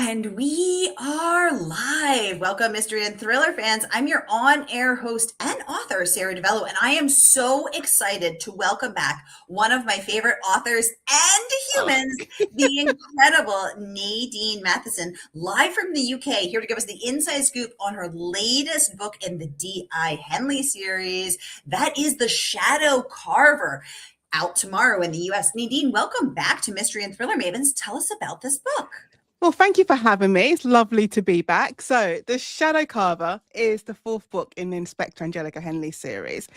And we are live. Welcome, mystery and thriller fans. I'm your on-air host and author, Sara DiVello, and I am so excited to welcome back one of my favorite authors and humans, the incredible Nadine Matheson, live from the UK, here to give us the inside scoop on her latest book in the D.I. Henley series. That is The Shadow Carver, out tomorrow in the US. Nadine, welcome back to Mystery and Thriller Mavens. Tell us about this book. Well, thank you for having me. It's lovely to be back. So, The Shadow Carver is the fourth book in the Inspector Angelica Henley series.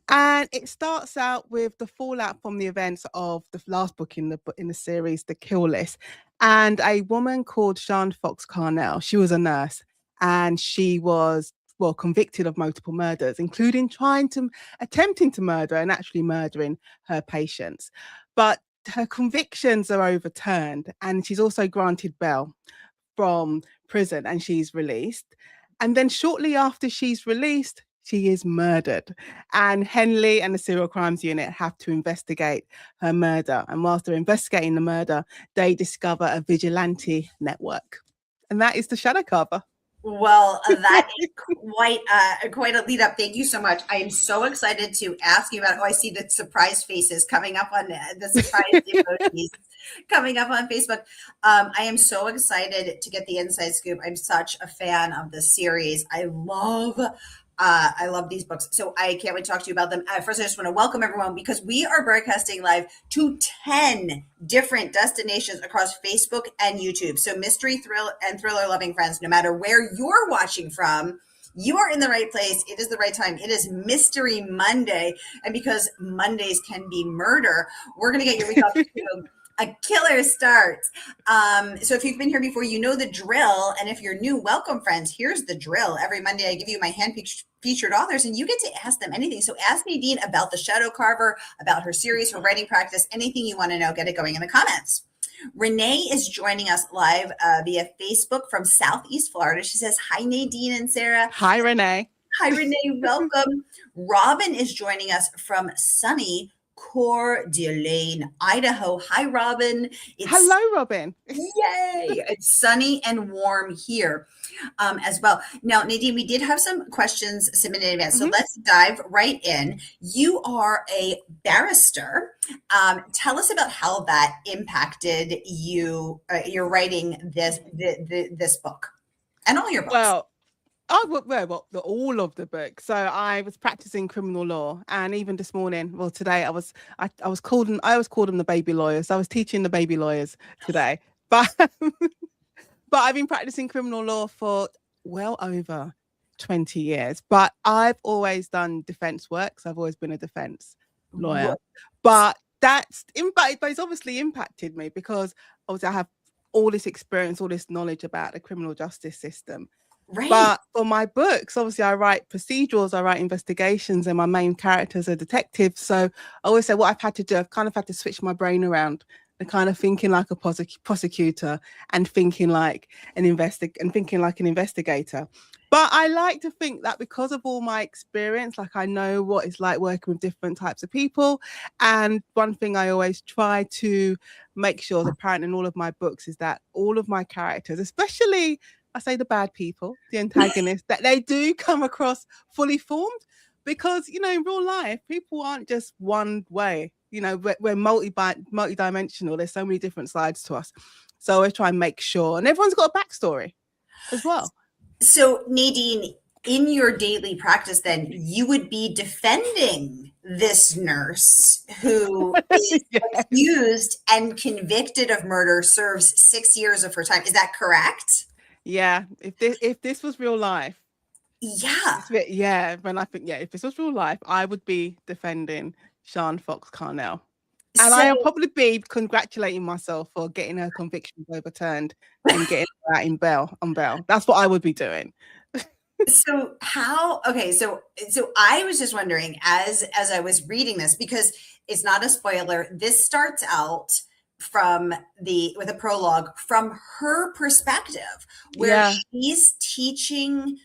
And it starts out with the fallout from the events of the last book in the series, The Kill List. And a woman called Jean Fox Carnell, she was a nurse, and she was, well, convicted of multiple murders, including attempting to murder and actually murdering her patients. But her convictions are overturned, and she's also granted bail from prison, and she's released. And then shortly after she's released, she is murdered, and Henley and the Serial Crimes Unit have to investigate her murder. And whilst they're investigating the murder, they discover a vigilante network, and that is The Shadow Carver. Well, that is quite a lead up. Thank you so much. I am so excited to ask you about. Oh, I see the surprise faces coming up on the surprise emojis coming up on Facebook. I am so excited to get the inside scoop. I'm such a fan of the series. I love these books. So I can't wait to talk to you about them. First, I just want to welcome everyone because we are broadcasting live to 10 different destinations across Facebook and YouTube. So mystery, thrill, and thriller loving friends, no matter where you're watching from, you are in the right place. It is the right time. It is Mystery Monday. And because Mondays can be murder, we're going to get your week off to a killer start. So if you've been here before, you know the drill. And if you're new, welcome, friends. Here's the drill. Every Monday, I give you my hand-picked featured authors, and you get to ask them anything. So ask Nadine about The Shadow Carver, about her series, her writing practice, anything you want to know, get it going in the comments. Renee is joining us live via Facebook from Southeast Florida. She says, hi, Nadine and Sara. Hi, Renee. Hi, Renee. Welcome. Robin is joining us from sunny Coeur d'Alene, Idaho. Hi, Robin. Hello, Robin. Yay. It's sunny and warm here as well. Now, Nadine, we did have some questions submitted in advance, so let's dive right in. You are a barrister. Tell us about how that impacted you, you're writing this book and all your books. Well, all of the books. So I was practicing criminal law, and even this morning, well, today I was called them the baby lawyers. I was teaching the baby lawyers today, but I've been practicing criminal law for well over 20 years. But I've always done defense work, so I've always been a defense lawyer. But it's obviously impacted me because obviously I have all this experience, all this knowledge about the criminal justice system. Right. But for my books, obviously I write procedurals, I write investigations, and my main characters are detectives. So I always say what I've had to do, I've kind of had to switch my brain around and kind of thinking like a prosecutor and thinking like an investigator. But I like to think that because of all my experience, like I know what it's like working with different types of people. And one thing I always try to make sure is apparent in all of my books is that all of my characters, especially I say the bad people, the antagonists, that they do come across fully formed, because, you know, in real life, people aren't just one way. You know, we're multi-dimensional. There's so many different sides to us. So I try and make sure, and everyone's got a backstory as well. So Nadine, in your daily practice, then you would be defending this nurse who is accused and convicted of murder, serves 6 years of her time. Is that correct? Yeah, if this was real life, if this was real life, I would be defending Jean Fox Carnell, and I'll probably be congratulating myself for getting her convictions overturned and getting her out on bail. That's what I would be doing. So I was just wondering as I was reading this, because it's not a spoiler. This starts out with a prologue from her perspective, where she's teaching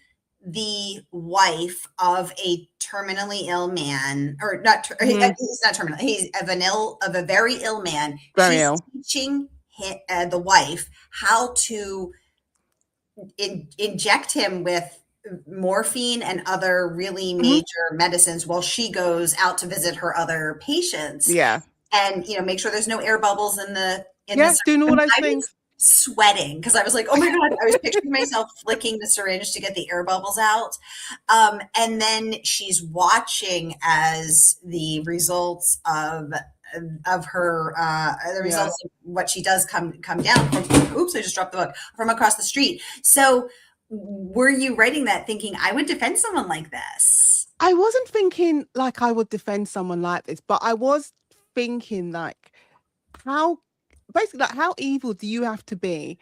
the wife of a terminally ill man, or not, he's not terminal, he's of a very ill man. Very ill. Teaching the wife how to inject him with morphine and other really major medicines while she goes out to visit her other patients, Yeah. and make sure there's no air bubbles in the Yeah, doing all those I was things. sweating because I was like, oh my god, I was picturing myself flicking the syringe to get the air bubbles out. And then she's watching as the results of her the results of what she does come down from, oops, I just dropped the book, from across the street. So were you writing that thinking I would defend someone like this? I wasn't thinking like I would defend someone like this, but I was thinking like how basically like how evil do you have to be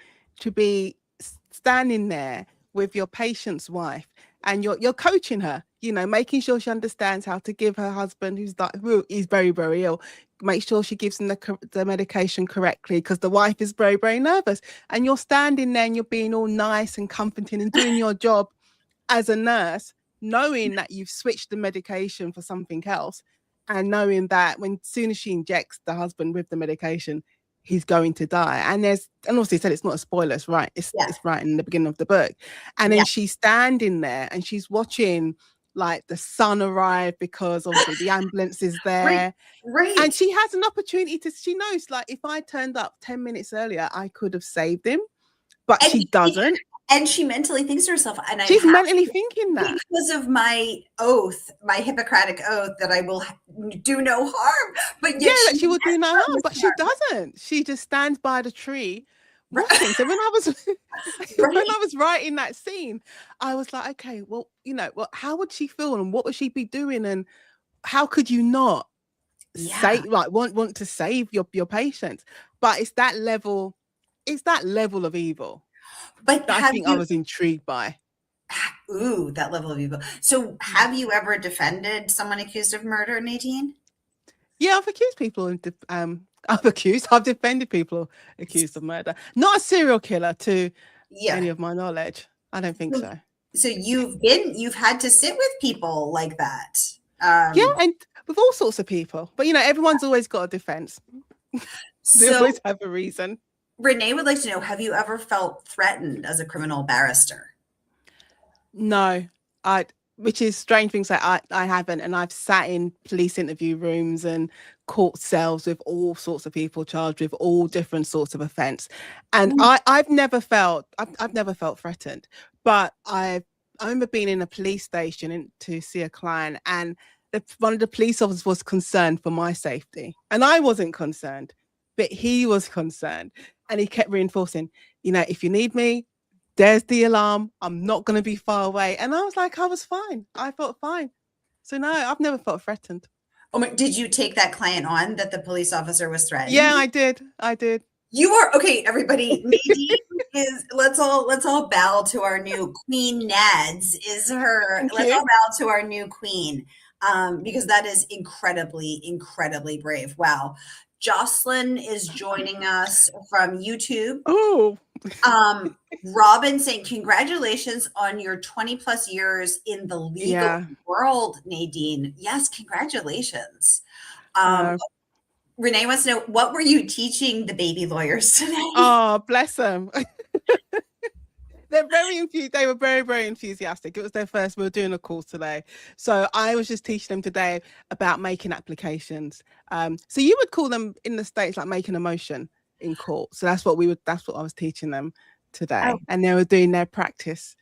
standing there with your patient's wife and you're coaching her, making sure she understands how to give her husband who is very, very ill, make sure she gives him the medication correctly because the wife is very, very nervous, and you're standing there and you're being all nice and comforting and doing your job as a nurse, knowing that you've switched the medication for something else, and knowing that when soon as she injects the husband with the medication, he's going to die. And also he said it's not a spoiler, it's right. It's right in the beginning of the book. And then she's standing there and she's watching like the son arrive because obviously the ambulance is there. Right. And she has an opportunity she knows like if I turned up 10 minutes earlier, I could have saved him, but she doesn't. And she mentally thinks to herself, and she's mentally thinking that because of my oath, my Hippocratic oath, that I will do no harm. But yet she will do no harm, but she doesn't. She just stands by the tree watching. So when I was writing that scene, I was like, okay, well, how would she feel and what would she be doing, and how could you not want to save your patients? But it's that level of evil. But I think I was intrigued by. Ooh, that level of evil. So have you ever defended someone accused of murder, Nadine? Yeah, I've accused people. I've defended people accused of murder. Not a serial killer to any of my knowledge. I don't think so. So you've had to sit with people like that. Yeah, and with all sorts of people. But everyone's always got a defense. They always have a reason. Renee would like to know, have you ever felt threatened as a criminal barrister? No, which is strange things like I haven't. And I've sat in police interview rooms and court cells with all sorts of people charged with all different sorts of offence. And I've never felt threatened. But I remember being in a police station to see a client, and one of the police officers was concerned for my safety. And I wasn't concerned, but he was concerned. And he kept reinforcing, if you need me, there's the alarm. I'm not going to be far away. And I was like, I was fine. I felt fine. So no, I've never felt threatened. Oh my, did you take that client on that the police officer was threatening? Yeah, I did. You are okay, everybody. Nadine is let's all bow to our new queen. Nads is her. Let's all bow to our new queen. Because that is incredibly, incredibly brave. Wow. Jocelyn is joining us from YouTube. Oh, Robin saying, congratulations on your 20 plus years in the legal world, Nadine. Yes, congratulations. Renee wants to know, what were you teaching the baby lawyers today? Oh, bless them. They were very, very enthusiastic. It was their first. We were doing a course today. So I was just teaching them today about making applications. So you would call them in the States like making a motion in court. So that's what I was teaching them today. Oh. And they were doing their practice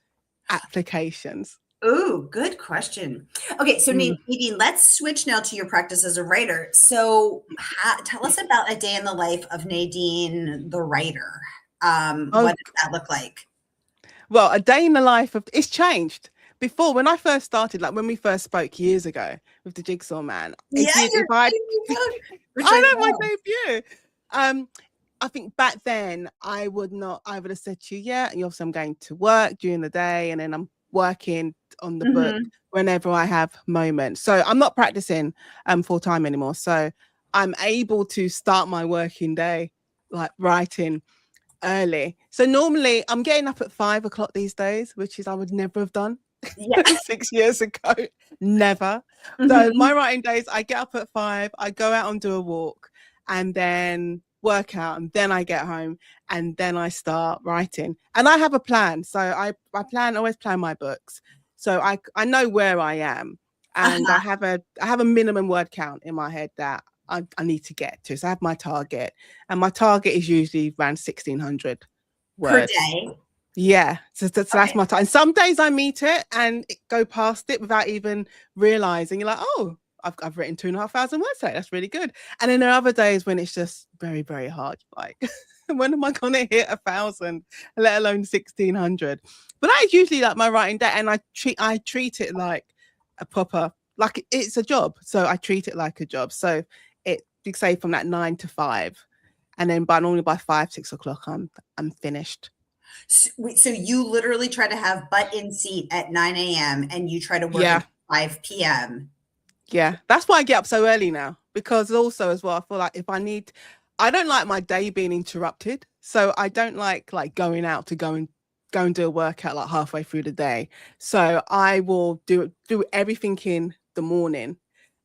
applications. Oh, good question. Okay, so Nadine, let's switch now to your practice as a writer. So tell us about a day in the life of Nadine, the writer. What does that look like? Well, a day in the life it's changed. Before, when I first started, like when we first spoke years ago with the Jigsaw Man. I know my debut. I think back then I would have said to you, obviously I'm going to work during the day and then I'm working on the book whenever I have moments. So I'm not practicing full time anymore. So I'm able to start my working day like writing early. So normally I'm getting up at 5 o'clock these days, which is I would never have done 6 years ago. Never. So my writing days, I get up at 5, I go out and do a walk, and then work out, and then I get home, and then I start writing. And I have a plan. So I always plan my books. So I know where I am, and I have a minimum word count in my head that I need to get to. So I have my target, and my target is usually around 1,600 words per day. Yeah, so that's my time. Some days I meet it and go past it without even realizing. You're like, oh, I've written 2,500 words today. That's really good. And then there are other days when it's just very, very hard. Like, when am I going to hit 1,000, let alone 1,600? But that is usually like my writing day, and I treat it like a proper, like it's a job. So I treat it like a job. So you say from that 9 to 5, and then normally by 5, 6 o'clock, I'm finished. So you literally try to have butt in seat at 9 a.m. and you try to work at 5 p.m. Yeah, that's why I get up so early now, because also as well, I feel like I don't like my day being interrupted. So I don't like going out to go and do a workout like halfway through the day. So I will do everything in the morning.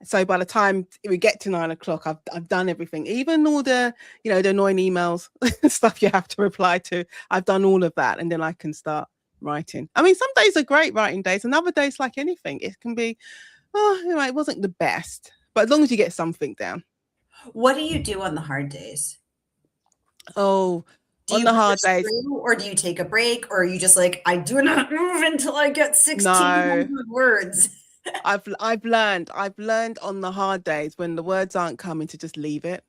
So by the time we get to 9 o'clock, I've done everything, even all the, the annoying emails, stuff you have to reply to. I've done all of that, and then I can start writing. I mean, some days are great writing days, and other days, like anything, it can be, it wasn't the best, but as long as you get something down. What do you do on the hard days? Oh, on the hard days, or do you take a break, or are you just like, I do not move until I get 1,600 words? I've learned on the hard days when the words aren't coming to just leave it,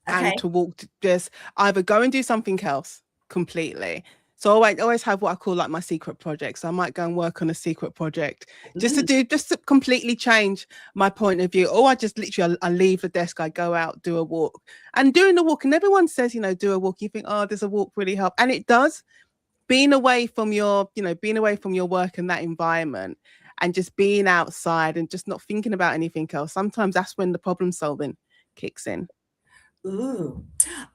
and to walk, to just either go and do something else completely. So I always have what I call like my secret projects. So I might go and work on a secret project just to completely change my point of view. Or I just literally, I leave the desk, I go out, do a walk. And doing the walk, and everyone says, do a walk. You think, oh, does a walk really help? And it does. Being away from your work and that environment, and just being outside and just not thinking about anything else. Sometimes that's when the problem solving kicks in. Ooh,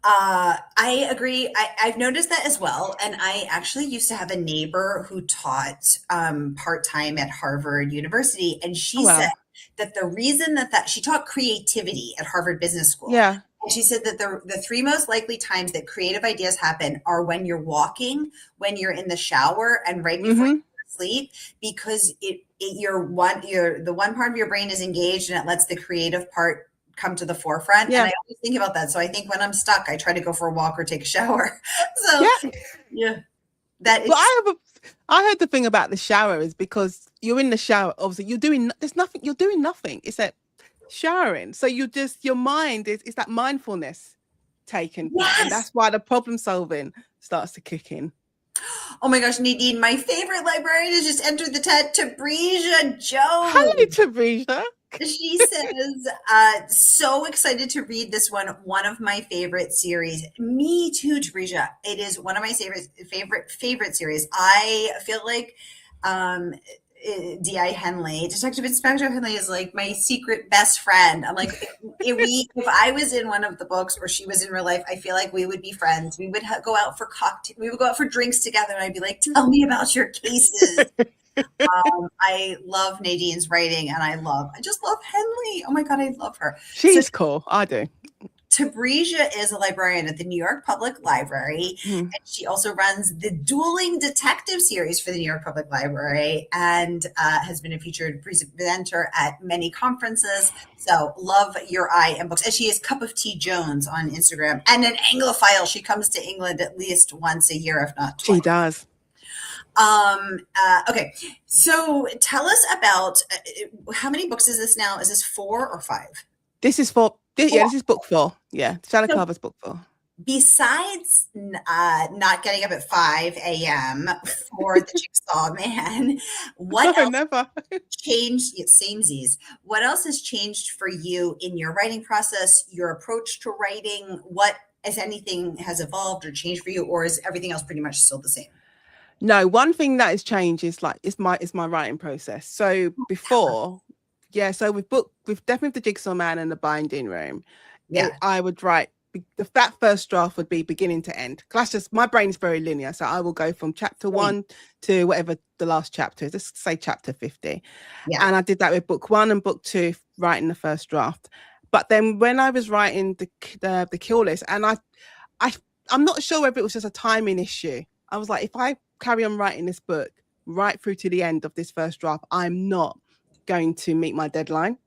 I agree. I've noticed that as well. And I actually used to have a neighbor who taught part-time at Harvard University. And she said that the reason that she taught creativity at Harvard Business School. Yeah. And she said that the three most likely times that creative ideas happen are when you're walking, when you're in the shower, and right before you sleep, because the one part of your brain is engaged and it lets the creative part come to the forefront. And I always think about that. So I think when I'm stuck, I try to go for a walk or take a shower. So that is. Well, I heard the thing about the shower is because you're in the shower, obviously you're doing nothing except showering. So your mind is that mindfulness taken. Yes. And that's why the problem solving starts to kick in. Oh my gosh, Nadine, my favorite librarian has just entered the chat, Tabrisha Jones. Hello, Tabrisha. She says, so excited to read this one of my favorite series. Me too, Tabrisha. It is one of my favorite series. I feel like D.I. Henley, Detective Inspector Henley, is like my secret best friend. I'm like, if I was in one of the books or she was in real life, I feel like we would be friends. We would go out for we would go out for drinks together, and I'd be like, tell me about your cases. I love Nadine's writing, and I just love Henley. Oh my God, I love her. She's cool. I do. Tabrisha is a librarian at the New York Public Library, and she also runs the Dueling Detective series for the New York Public Library, and has been a featured presenter at many conferences. So love your eye and books. And she is Cup of Tea Jones on Instagram, and an Anglophile. She comes to England at least once a year, if not twice. She does. Okay. So tell us about how many books is this now? Is this 4 or 5? This is book 4. Yeah. Sara Carver's book 4. Besides not getting up at 5 a.m. for the Jigsaw Man, what else never changed? Samesies. What else has changed for you in your writing process, your approach to writing? What, if anything, has evolved or changed for you, or is everything else pretty much still the same? No, one thing that has changed is my writing process. So before, so with definitely the Jigsaw Man and the Binding Room, I would write that first draft would be beginning to end. That's just, my brain is very linear, so I will go from chapter 1 to whatever the last chapter is. Let's say chapter 50. And I did that with book 1 and book 2, writing the first draft. But then when I was writing the kill list, and I'm not sure whether it was just a timing issue. I was like, if I carry on writing this book right through to the end of this first draft, I'm not going to meet my deadline.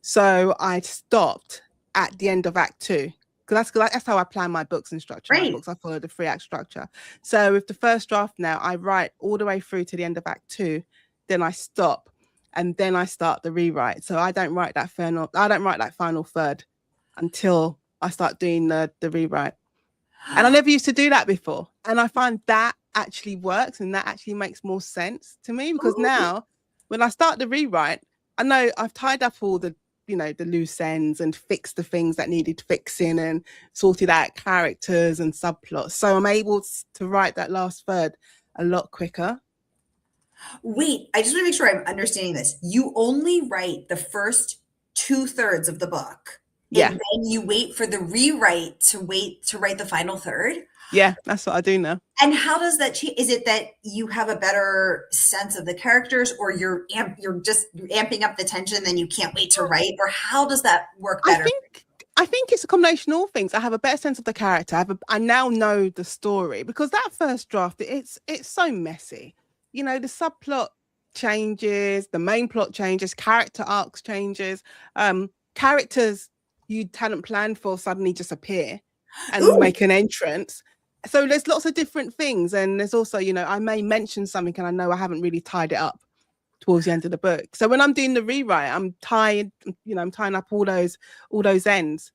So I stopped at the end of Act 2. Because that's how I plan my books and structure my books. I follow the 3-act structure. So with the first draft now, I write all the way through to the end of Act 2, then I stop, and then I start the rewrite. So I don't write that final third until I start doing the rewrite. And I never used to do that before. And I find that actually works, and that actually makes more sense to me, because now when I start the rewrite, I know I've tied up all the loose ends and fixed the things that needed fixing and sorted out characters and subplots. So I'm able to write that last third a lot quicker. Wait, I just want to make sure I'm understanding this. You only write the first 2/3 of the book. Yeah. And then you wait for the rewrite to write the final third? Yeah, that's what I do now. And how does that change? Is it that you have a better sense of the characters, or you're just amping up the tension, then you can't wait to write? Or how does that work better? I think it's a combination of all things. I have a better sense of the character. I now know the story, because that first draft, it's so messy. The subplot changes, the main plot changes, character arcs changes, characters you hadn't planned for suddenly just appear and make an entrance. So there's lots of different things. And there's also, I may mention something and I know I haven't really tied it up towards the end of the book. So when I'm doing the rewrite, I'm tying up all those ends.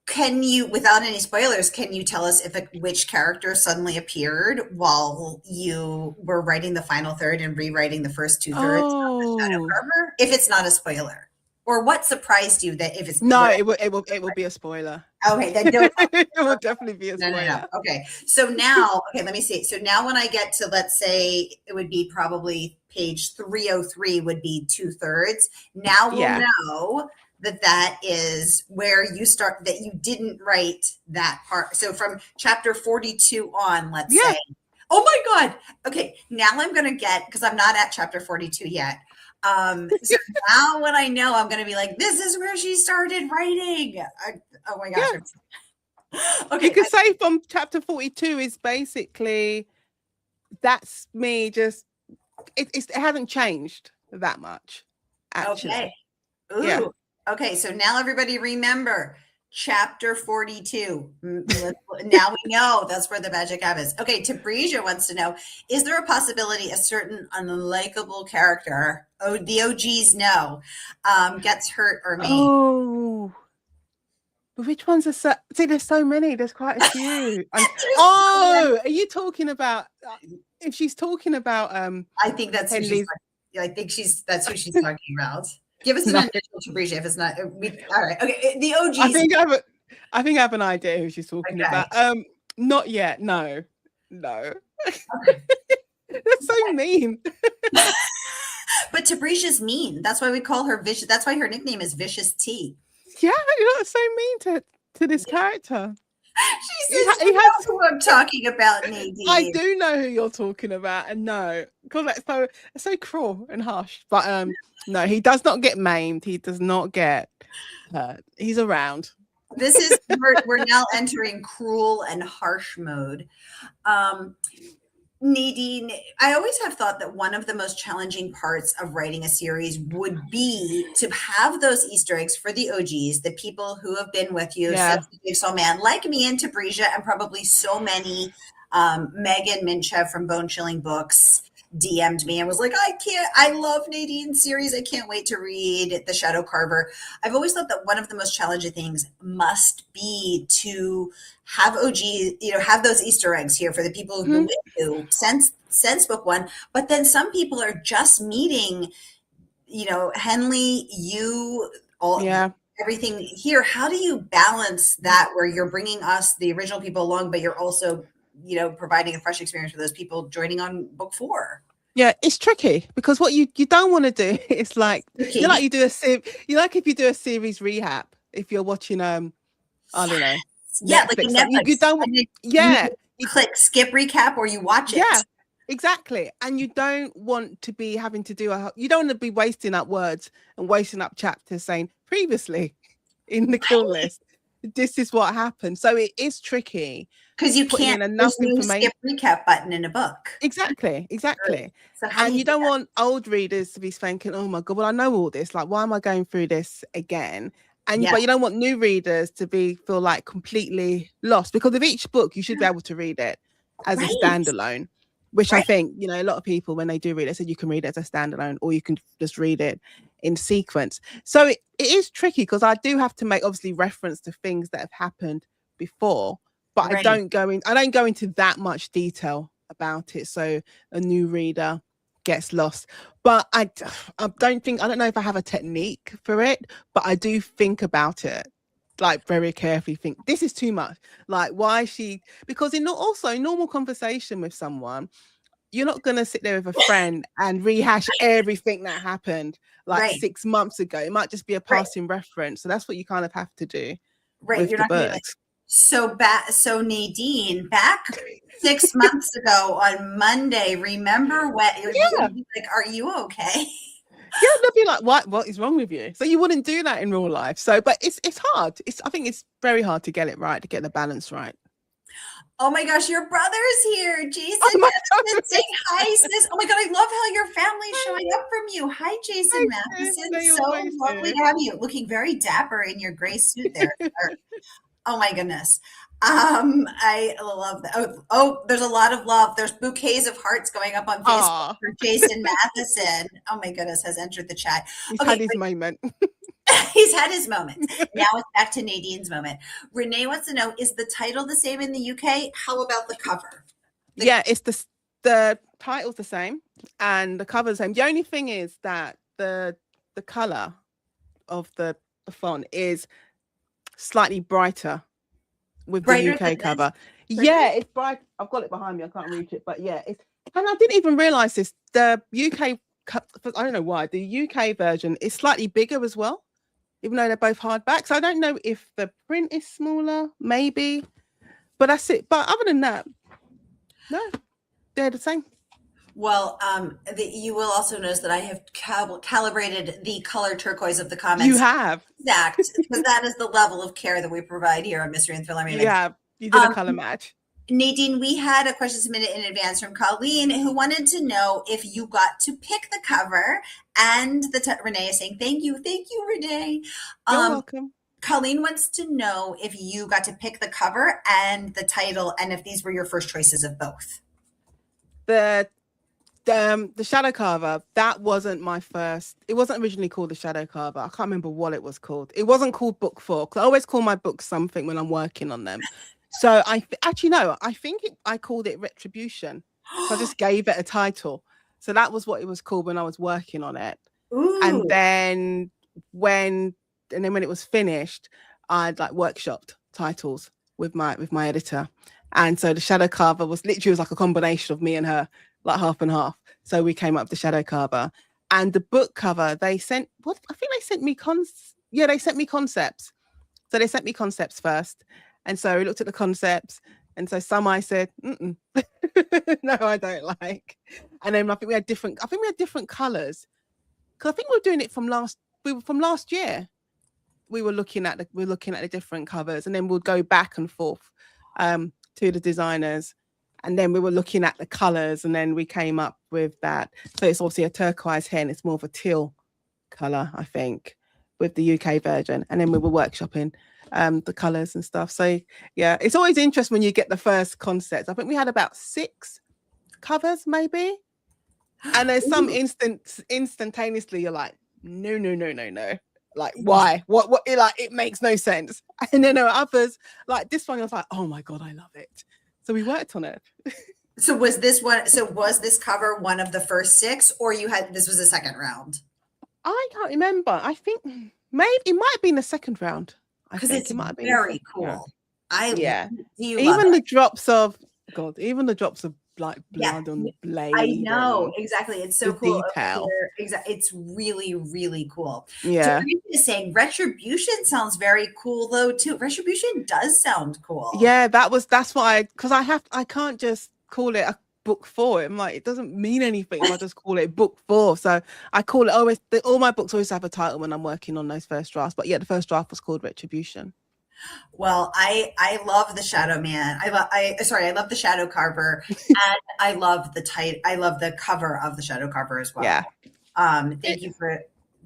Can you, without any spoilers, can you tell us which character suddenly appeared while you were writing the final third and rewriting the first 2/3 of the Shadow Carver? If it's not a spoiler. Or what surprised you that if it's it will be a spoiler. Okay, then don't. It will definitely be a spoiler. No. Okay, so now, let me see. So now when I get to, let's say it would be probably page 303 would be 2/3. Now we'll know that is where you start, that you didn't write that part. So from chapter 42 on, let's say. Oh my God. Okay, now I'm going to get, because I'm not at chapter 42 yet. So now when I know, I'm going to be like, this is where she started writing. Oh my gosh. Yeah. Okay. You could say from chapter 42 is basically, that's me just, it hasn't changed that much, actually. Okay. Ooh. Yeah. Okay. So now everybody remember chapter 42. Now we know that's where the magic happens. Okay. Tabrisia wants to know, is there a possibility a certain unlikable character, the OGs know, gets hurt or made? Oh, but which ones are see, there's so many. There's quite a few. Are you talking about, if she's talking about, I think that's Henley's. That's who she's talking about. Give us an initial, Tabrisia, if it's not. All right. Okay. The OGs. I think I have an idea who she's talking about. Not yet. No. Okay. They're so mean. But Tabrisia's mean. That's why we call her Vicious. That's why her nickname is Vicious T. Yeah, you're so mean to this character. She says, you know who I'm talking about, Nadine. I do know who you're talking about, and no, because that's so cruel and harsh. But no, he does not get maimed. He does not get hurt. He's around. This is we're now entering cruel and harsh mode. Nadine, I always have thought that one of the most challenging parts of writing a series would be to have those Easter eggs for the OGs, the people who have been with you since the Jigsaw Man, like me and Tabrisia, and probably so many. Megan Minchev from Bone Chilling Books DM'd me and was like, I love Nadine's series. I can't wait to read The Shadow Carver. I've always thought that one of the most challenging things must be to have have those Easter eggs here for the people who've been with you since book one. But then some people are just meeting, Henley, everything here. How do you balance that where you're bringing us, the original people, along, but you're also providing a fresh experience for those people joining on book 4? Yeah, it's tricky because what you don't want to do is like if you do a series recap if you're watching I don't know. Yeah, Netflix. Like Netflix. You don't want you click skip recap or you watch it. Yeah, exactly. And you don't want to be having to you don't want to be wasting up words and wasting up chapters saying previously in the kill list. This is what happened. So it is tricky because you putting can't. in enough There's no information. skip recap button in a book. Exactly. Right. So how do And you you do don't that? want old readers to be thinking, oh my God, well, I know all this. Like, why am I going through this again? And Yeah. but you don't want new readers to feel like completely lost, because of each book, you should be able to read it as a Right. standalone, which I Right. think, you know, a lot of people, when they do read it, said you can read it as a standalone, or you can just read it in sequence. So it is tricky, because I do have to make obviously reference to things that have happened before, but I Right. don't go into that much detail about it, so a new reader gets lost. But I don't know if I have a technique for it, but I do think about it like very carefully. Think this is too much. Like, why she? Because in normal conversation with someone, you're not going to sit there with a friend and rehash everything that happened like Right. 6 months ago. It might just be a passing reference. So that's what you kind of have to do Right. with You're the not going to be like, books. so Nadine, back 6 months ago on Monday, remember when Yeah. like, are you okay? Yeah, they'll be like, what is wrong with you? So you wouldn't do that in real life. So, but it's hard. I think it's very hard to get it right, to get the balance right. Oh my gosh, your brother's here. Jason, Oh my Matheson, say hi, sis. Oh my God, I love how your family's showing up from you. Hi, Jason Matheson. They're So always lovely here. to have you. Looking very dapper in your gray suit there. Oh my goodness. I love that. Oh, there's a lot of love. There's bouquets of hearts going up on Facebook for Jason Matheson. Oh my goodness, has entered the chat. He's had his moment. He's had his moments. Now it's back to Nadine's moment. Renee wants to know, is the title the same in the UK? How about the cover? Yeah, it's the title's the same and the cover's the same. The only thing is that the color of the font is slightly brighter with the UK cover. Yeah, it's bright. I've got it behind me. I can't reach it, but yeah, and I didn't even realize this. The UK, I don't know why, the UK version is slightly bigger as well, even though they're both hardback. So I don't know if the print is smaller, maybe, but that's it. But other than that, no, they're the same. Well, you will also notice that I have calibrated the color turquoise of the comments. You have. Exact, because that is the level of care that we provide here on Mystery and Thriller. Yeah, you did a color match. Nadine, we had a question submitted in advance from Colleen, who wanted to know if you got to pick the cover and Renee is saying, thank you, Renee. You're welcome. Colleen wants to know if you got to pick the cover and the title, and if these were your first choices of both. The Shadow Carver, that wasn't my first. It wasn't originally called the Shadow Carver. I can't remember what it was called. It wasn't called book 4, because I always call my books something when I'm working on them. So I think I called it Retribution. So I just gave it a title. So that was what it was called when I was working on it. Ooh. And then when it was finished, I'd like workshopped titles with my editor. And so the Shadow Carver was like a combination of me and her, like half and half. So we came up with the Shadow Carver. And the book cover, they sent me concepts. So they sent me concepts first. And so we looked at the concepts. And so some I said, no, I don't like. And then I think we had different colors. Because I think we were doing it from last year. We were looking at the different covers, and then we'll go back and forth to the designers. And then we were looking at the colors, and then we came up with that. So it's obviously a turquoise hen. It's more of a teal color, I think, with the UK version. And then we were workshopping the colors and stuff. So yeah, it's always interesting when you get the first concepts. I think we had about 6 covers maybe. And there's some instantaneously you're like, no. Like, why? What? Like, it makes no sense. And then there are others like this one. I was like, oh my God, I love it. So we worked on it. So was this cover one of the first 6, or this was the second round? I can't remember. I think maybe it might have been the second round. Because it's very cool. Even the drops of like blood on the blade. I know, exactly. It's so cool. Detail. It's really, really cool. Yeah. So is saying Retribution sounds very cool though too. Retribution does sound cool. Yeah, that's why I can't just call it book 4. I'm like, it doesn't mean anything if I just call it book 4. So I call it always, all my books always have a title when I'm working on those first drafts. But yeah, the first draft was called Retribution. Well, I love the Shadow Man. I love the Shadow Carver, and I love the cover of the Shadow Carver as well. Yeah.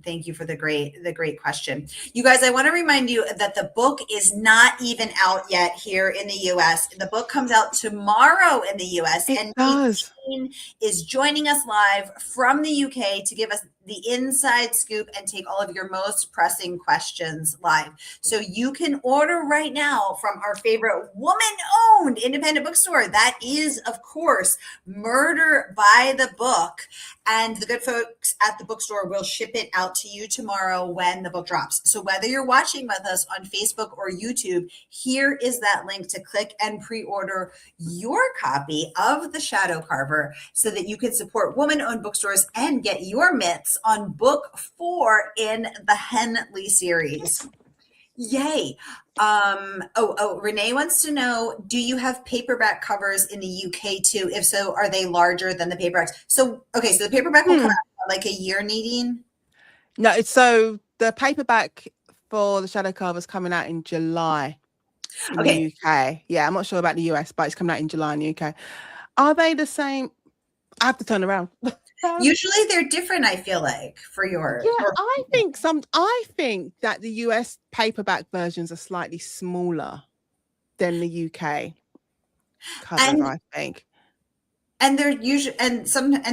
Thank you for the great question. You guys, I want to remind you that the book is not even out yet here in the US. The book comes out tomorrow in the US, and Nadine is joining us live from the UK to give us the inside scoop and take all of your most pressing questions live. So you can order right now from our favorite woman-owned independent bookstore. That is, of course, Murder by the Book. And the good folks at the bookstore will ship it out to you tomorrow when the book drops. So whether you're watching with us on Facebook or YouTube, here is that link to click and pre-order your copy of The Shadow Carver so that you can support woman-owned bookstores and get your mitts on book 4 in the Henley series. Yay. Renee wants to know, do you have paperback covers in the UK too? If so, are they larger than the paperbacks? So the paperback will come out in like a year, Nadine? No, so the paperback for The Shadow Carver is coming out in July in the UK. Yeah, I'm not sure about the US, but it's coming out in July in the UK. Are they the same? I have to turn around. Usually they're different, I feel like, for your. Yeah, I think that the US paperback versions are slightly smaller than the UK covers, I think. And they're usually and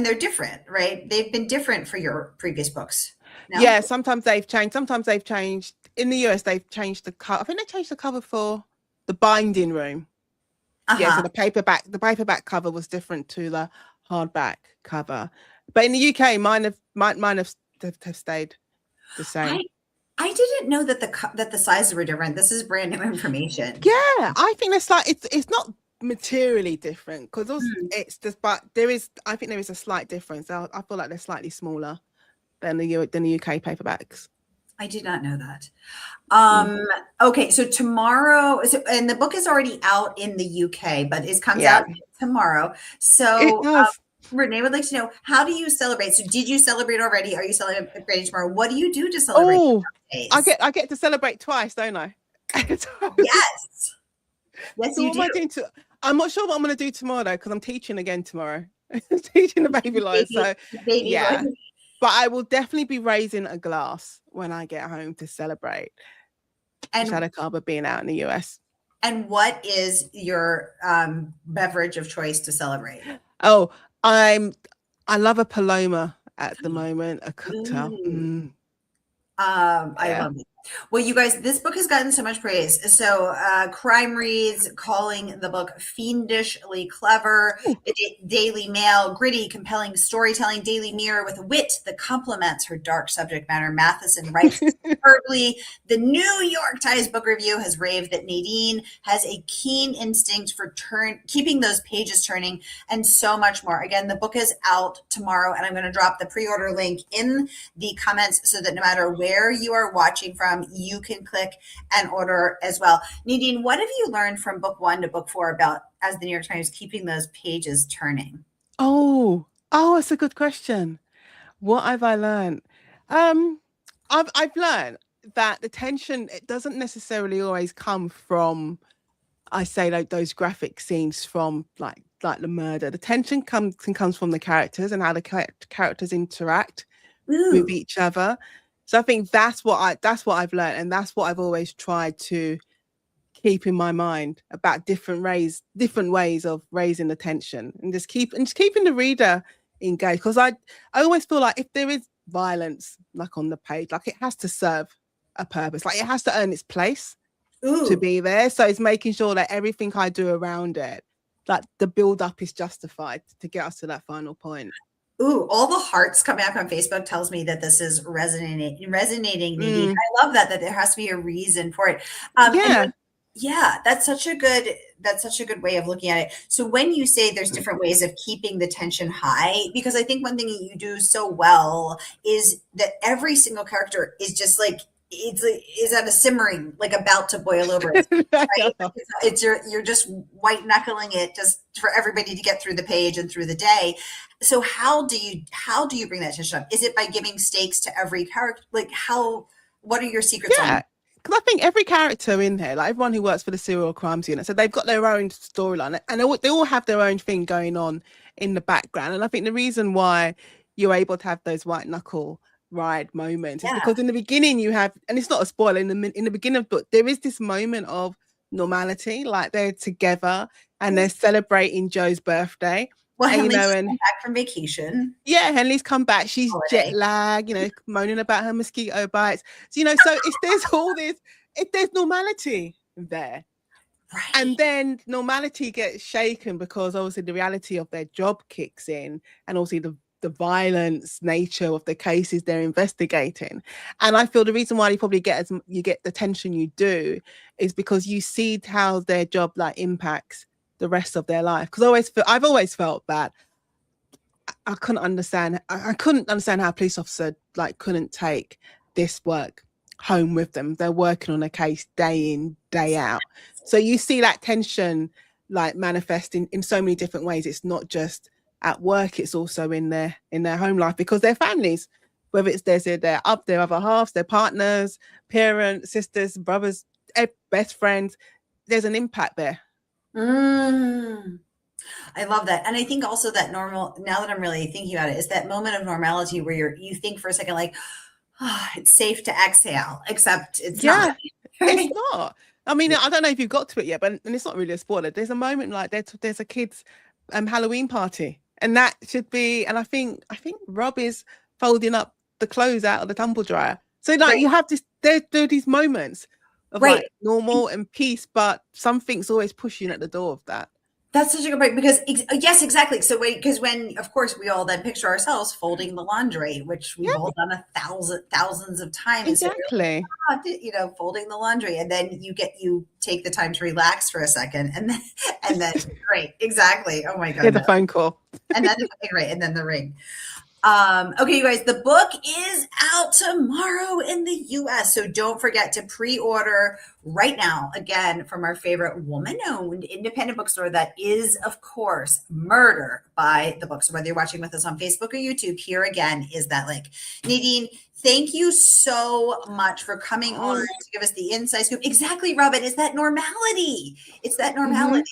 they're different, right? They've been different for your previous books. No? Yeah, sometimes they've changed. In the US, they've changed the cover. I think they changed the cover for the binding room. Yeah, so the paperback cover was different to the hardback cover. But in the UK, mine have stayed the same. I didn't know that the sizes were different. This is brand new information. Yeah, I think it's not materially different because it's just, but I think there is a slight difference. I feel like they're slightly smaller than the UK paperbacks. I did not know that. Okay, so tomorrow, and the book is already out in the UK, but it comes out tomorrow. So Renee would like to know, how do you celebrate? So did you celebrate already? Are you celebrating tomorrow? What do you do to celebrate? Oh, I get to celebrate twice, don't I? Yes. Yes, so you do. I'm not sure what I'm going to do tomorrow though, because I'm teaching again tomorrow. Teaching the baby line. So yeah. But I will definitely be raising a glass when I get home to celebrate Shadow Carver being out in the US. And what is your beverage of choice to celebrate? Oh, I love a Paloma at the moment, a cocktail. I love it. Well, you guys, this book has gotten so much praise. So Crime Reads calling the book fiendishly clever. The Daily Mail, gritty, compelling storytelling. Daily Mirror with wit that complements her dark subject matter. Matheson writes superbly. The New York Times Book Review has raved that Nadine has a keen instinct for keeping those pages turning, and so much more. Again, the book is out tomorrow, and I'm going to drop the pre-order link in the comments so that no matter where you are watching from, you can click and order as well. Nadine, what have you learned from book 1 to book 4 about, as the New York Times, keeping those pages turning? Oh, that's a good question. What have I learned? I've learned that the tension, it doesn't necessarily always come from, I say, like those graphic scenes from like the murder. The tension comes from the characters and how the characters interact with each other. So I think that's what I've learned, and that's what I've always tried to keep in my mind about different ways of raising the tension and just keeping the reader engaged. Because I always feel like if there is violence like on the page, like it has to serve a purpose, like it has to earn its place to be there. So it's making sure that everything I do around it, like the build up, is justified to get us to that final point. All the hearts coming up on Facebook tells me that this is resonating, Nadine. I love that there has to be a reason for it. That's such a good way of looking at it. So when you say there's different ways of keeping the tension high, because I think one thing that you do so well is that every single character is just like, is at a simmering, like about to boil over, right? It's you're just white knuckling it just for everybody to get through the page and through the day. So how do you bring that tension up? Is it by giving stakes to every character? Like what are your secrets on Yeah, that? because I think every character in here, like everyone who works for the serial crimes unit, so they've got their own storyline, and they all have their own thing going on in the background. And I think the reason why you're able to have those white knuckle ride moments is Yeah. because in the beginning you have, and it's not a spoiler, in the beginning of the book there is this moment of normality, like they're together and they're celebrating Joe's birthday, Well, and Henley's and come back from vacation yeah, Henley's come back. She's jet holiday. lag, moaning about her mosquito bites. So, so if there's all this, if there's normality there, and Right. then normality gets shaken because obviously the reality of their job kicks in, and also the violence nature of the cases they're investigating. And I feel the reason why you get the tension you do is because you see how their job like impacts the rest of their life. Because I've always felt that I couldn't understand. I couldn't understand how a police officer like couldn't take this work home with them. They're working on a case day in, day out. So you see that tension like manifesting in so many different ways. It's not just at work; it's also in their home life because their families, whether it's their other halves, their partners, parents, sisters, brothers, best friends. There's an impact there. Mm. I love that. And I think also that now that I'm really thinking about it, is that moment of normality where you think for a second, like, it's safe to exhale, except it's not. Yeah, it's not. I mean, I don't know if you've got to it yet, but and it's not really a spoiler. There's a moment like there's a kid's Halloween party, and that should be. And I think Rob is folding up the clothes out of the tumble dryer. So like Right, you have there are these moments of right. like normal and peace, but something's always pushing at the door of that. That's such a good point because yes, exactly. So wait, because when of course we all then picture ourselves folding the laundry, which we've Yeah, all done thousands of times. And so exactly. folding the laundry, and then you take the time to relax for a second, and then great, exactly. Oh my Yeah, the goodness. phone call. And then right, and then the ring. Okay, you guys, the book is out tomorrow in the US. So don't forget to pre-order right now, again, from our favorite woman-owned independent bookstore that is, of course, Murder by the Book. So whether you're watching with us on Facebook or YouTube, here again is that link. Nadine, thank you so much for coming on Oh, to give us the inside scoop. Exactly, Robin. It's that normality. It's that mhm. normality.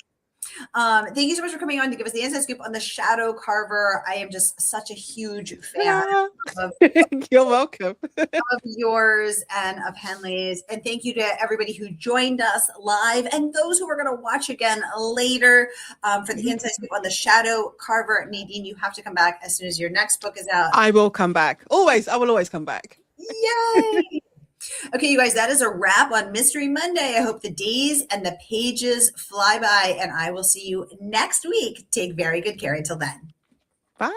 Thank you so much for coming on to give us the inside scoop on the Shadow Carver. I am just such a huge fan Ah. of, You're welcome. of yours and of Henley's. And thank you to everybody who joined us live and those who are going to watch again later for the inside scoop on the Shadow Carver. Nadine, you have to come back as soon as your next book is out. I will come back. Always, I will always come back. Yay! Okay, you guys, that is a wrap on Mystery Monday. I hope the days and the pages fly by, and I will see you next week. Take very good care until then. Bye.